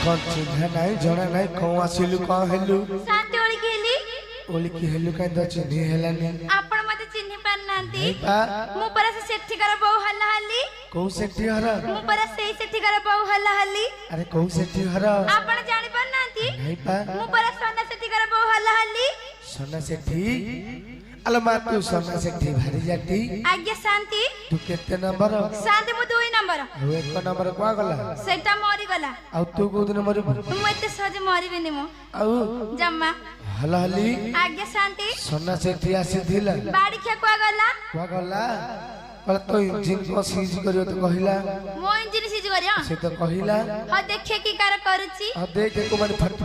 कौन चिन्ह नहीं जना नहीं कौन आसिलु कौन हेलु शांति ओली की हेलु कहीं तो चिन्ह हेलानी आपण मते चिन्हि पार नांती पा मु पर से सेठी कर बहु हल्ला हल्ली कौन सेठी हर मु पर से सेठी कर बहु हल्ला हल्ली अरे कौन सेठी हर आपण जानि पार नांती नहीं पा मु पर सोना सेठी कर बहु हल्ला हल्ली सोना सेठी अल मा तू सोना सेठी भारी जाती आज्ञा शांति तू केते नंबर शांति मु 2 नंबर हो एक नंबर को गला सेटा मरी गला आ तू को दिन मरी मु एते सहज मरी बिनी मु आ जम्मा हला हली आज्ञा शांति सोना सेठी आसी थिला बाड़ी खे को गला कल तो इंजिन को सीज करियो तो कहिला मो इंजिन सीज करियो से तो कहिला ह देखे की कार करूची आ देख को माने फट